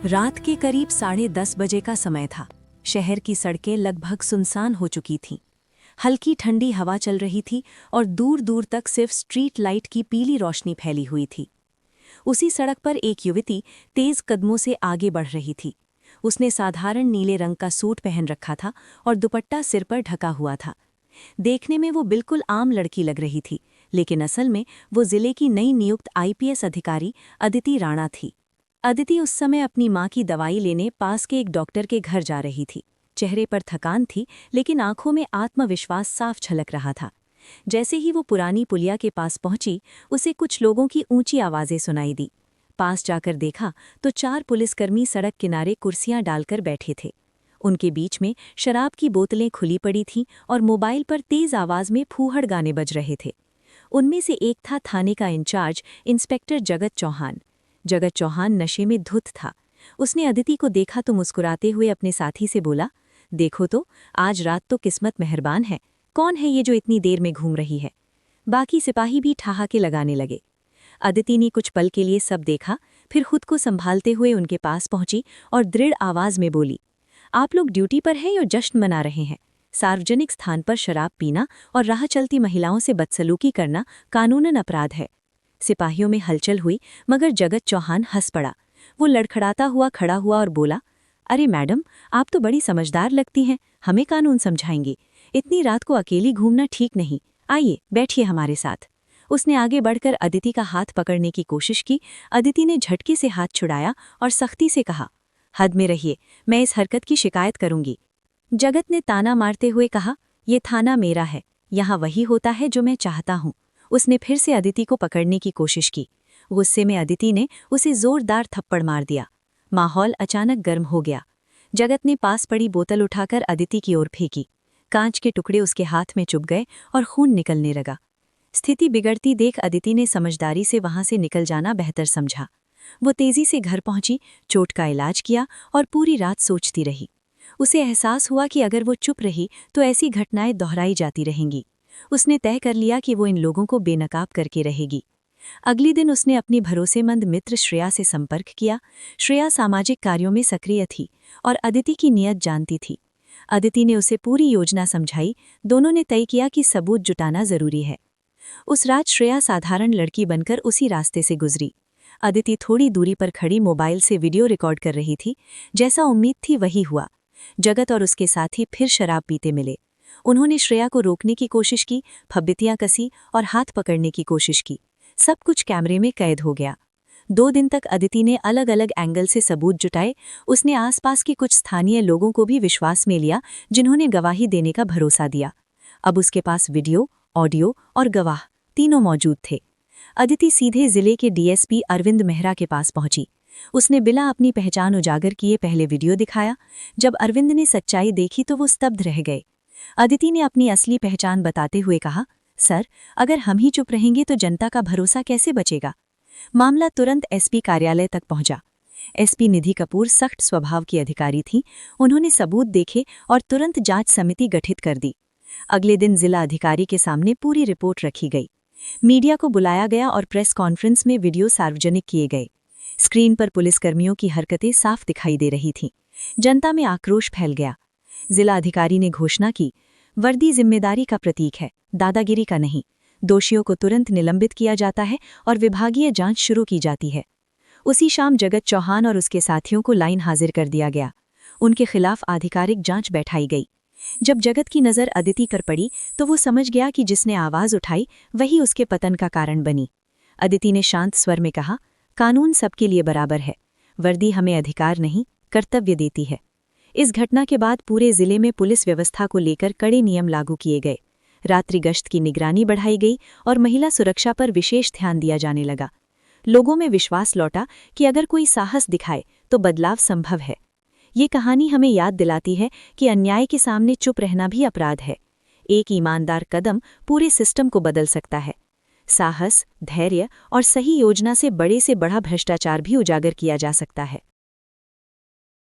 रात के करीब 10:30 बजे का समय था। शहर की सड़कें लगभग सुनसान हो चुकी थीं। हल्की ठंडी हवा चल रही थी और दूर दूर तक सिर्फ स्ट्रीट लाइट की पीली रोशनी फैली हुई थी। उसी सड़क पर एक युवती तेज कदमों से आगे बढ़ रही थी। उसने साधारण नीले रंग का सूट पहन रखा था और दुपट्टा सिर पर ढका हुआ था। देखने में वो बिल्कुल आम लड़की लग रही थी, लेकिन असल में वो जिले की नई नियुक्त आईपीएस अधिकारी अदिति राणा थी। अदिति उस समय अपनी मां की दवाई लेने पास के एक डॉक्टर के घर जा रही थी। चेहरे पर थकान थी, लेकिन आंखों में आत्मविश्वास साफ झलक रहा था। जैसे ही वो पुरानी पुलिया के पास पहुंची, उसे कुछ लोगों की ऊंची आवाजें सुनाई दी। पास जाकर देखा तो 4 पुलिसकर्मी सड़क किनारे कुर्सियां डालकर बैठे थे। उनके बीच में शराब की बोतलें खुली पड़ी थीं और मोबाइल पर तेज आवाज में फूहड़ गाने बज रहे थे। उनमें से एक था थाने का इंचार्ज इंस्पेक्टर जगत चौहान। जगत चौहान नशे में धुत था। उसने अदिति को देखा तो मुस्कुराते हुए अपने साथी से बोला, देखो तो, आज रात तो किस्मत मेहरबान है। कौन है ये जो इतनी देर में घूम रही है? बाकी सिपाही भी ठहाके लगाने लगे। अदिति ने कुछ पल के लिए सब देखा, फिर खुद को संभालते हुए उनके पास पहुंची और दृढ़ आवाज में बोली, आप लोग ड्यूटी पर हैं या जश्न मना रहे हैं? सार्वजनिक स्थान पर शराब पीना और राह चलती महिलाओं से बदसलूकी करना कानूनन अपराध है। सिपाहियों में हलचल हुई, मगर जगत चौहान हंस पड़ा। वो लड़खड़ाता हुआ खड़ा हुआ और बोला, अरे मैडम, आप तो बड़ी समझदार लगती हैं, हमें कानून समझाएंगी। इतनी रात को अकेली घूमना ठीक नहीं। आइए, बैठिए हमारे साथ। उसने आगे बढ़कर अदिति का हाथ पकड़ने की कोशिश की। अदिति ने झटके से हाथ छुड़ाया और सख्ती से कहा, हद में रहिए, मैं इस हरकत की शिकायत करूंगी। जगत ने ताना मारते हुए कहा, ये थाना मेरा है, यहाँ वही होता है जो मैं चाहता हूँ। उसने फिर से अदिति को पकड़ने की कोशिश की। गुस्से में अदिति ने उसे जोरदार थप्पड़ मार दिया। माहौल अचानक गर्म हो गया। जगत ने पास पड़ी बोतल उठाकर अदिति की ओर फेंकी। कांच के टुकड़े उसके हाथ में चुभ गए और खून निकलने लगा। स्थिति बिगड़ती देख अदिति ने समझदारी से वहां से निकल जाना बेहतर समझा। वो तेजी से घर पहुंची, चोट का इलाज किया और पूरी रात सोचती रही। उसे एहसास हुआ कि अगर वो चुप रही तो ऐसी घटनाएं दोहराई जाती रहेंगी। उसने तय कर लिया कि वो इन लोगों को बेनकाब करके रहेगी। अगले दिन उसने अपनी भरोसेमंद मित्र श्रेया से संपर्क किया। श्रेया सामाजिक कार्यों में सक्रिय थी और अदिति की नीयत जानती थी। अदिति ने उसे पूरी योजना समझाई। दोनों ने तय किया कि सबूत जुटाना जरूरी है। उस रात श्रेया साधारण लड़की बनकर उसी रास्ते से गुजरी। अदिति थोड़ी दूरी पर खड़ी मोबाइल से वीडियो रिकॉर्ड कर रही थी। जैसा उम्मीद थी वही हुआ। जगत और उसके साथी फिर शराब पीते मिले। उन्होंने श्रेया को रोकने की कोशिश की, फब्बितियां कसी और हाथ पकड़ने की कोशिश की। सब कुछ कैमरे में कैद हो गया। 2 दिन तक अदिति ने अलग अलग एंगल से सबूत जुटाए। उसने आसपास के कुछ स्थानीय लोगों को भी विश्वास में लिया, जिन्होंने गवाही देने का भरोसा दिया। अब उसके पास वीडियो, ऑडियो और गवाह तीनों मौजूद थे। अदिति सीधे जिले के डीएसपी अरविंद मेहरा के पास पहुंची। उसने बिना अपनी पहचान उजागर किए पहले वीडियो दिखाया। जब अरविंद ने सच्चाई देखी तो वो स्तब्ध रह गए। अदिति ने अपनी असली पहचान बताते हुए कहा, सर, अगर हम ही चुप रहेंगे तो जनता का भरोसा कैसे बचेगा? मामला तुरंत एसपी कार्यालय तक पहुंचा। एसपी निधि कपूर सख्त स्वभाव की अधिकारी थीं। उन्होंने सबूत देखे और तुरंत जांच समिति गठित कर दी। अगले दिन जिला अधिकारी के सामने पूरी रिपोर्ट रखी गई। मीडिया को बुलाया गया और प्रेस कॉन्फ्रेंस में वीडियो सार्वजनिक किए गए। स्क्रीन पर पुलिसकर्मियों की हरकतें साफ दिखाई दे रही थीं। जनता में आक्रोश फैल गया। जिला अधिकारी ने घोषणा की, वर्दी जिम्मेदारी का प्रतीक है, दादागिरी का नहीं। दोषियों को तुरंत निलंबित किया जाता है और विभागीय जांच शुरू की जाती है। उसी शाम जगत चौहान और उसके साथियों को लाइन हाजिर कर दिया गया। उनके खिलाफ आधिकारिक जांच बैठाई गई। जब जगत की नज़र अदिति पर पड़ी तो वो समझ गया कि जिसने आवाज़ उठाई वही उसके पतन का कारण बनी। अदिति ने शांत स्वर में कहा, कानून सबके लिए बराबर है। वर्दी हमें अधिकार नहीं, कर्तव्य देती है। इस घटना के बाद पूरे जिले में पुलिस व्यवस्था को लेकर कड़े नियम लागू किए गए। रात्रि गश्त की निगरानी बढ़ाई गई और महिला सुरक्षा पर विशेष ध्यान दिया जाने लगा। लोगों में विश्वास लौटा कि अगर कोई साहस दिखाए तो बदलाव संभव है। ये कहानी हमें याद दिलाती है कि अन्याय के सामने चुप रहना भी अपराध है। एक ईमानदार कदम पूरे सिस्टम को बदल सकता है। साहस, धैर्य और सही योजना से बड़ा भ्रष्टाचार भी उजागर किया जा सकता है।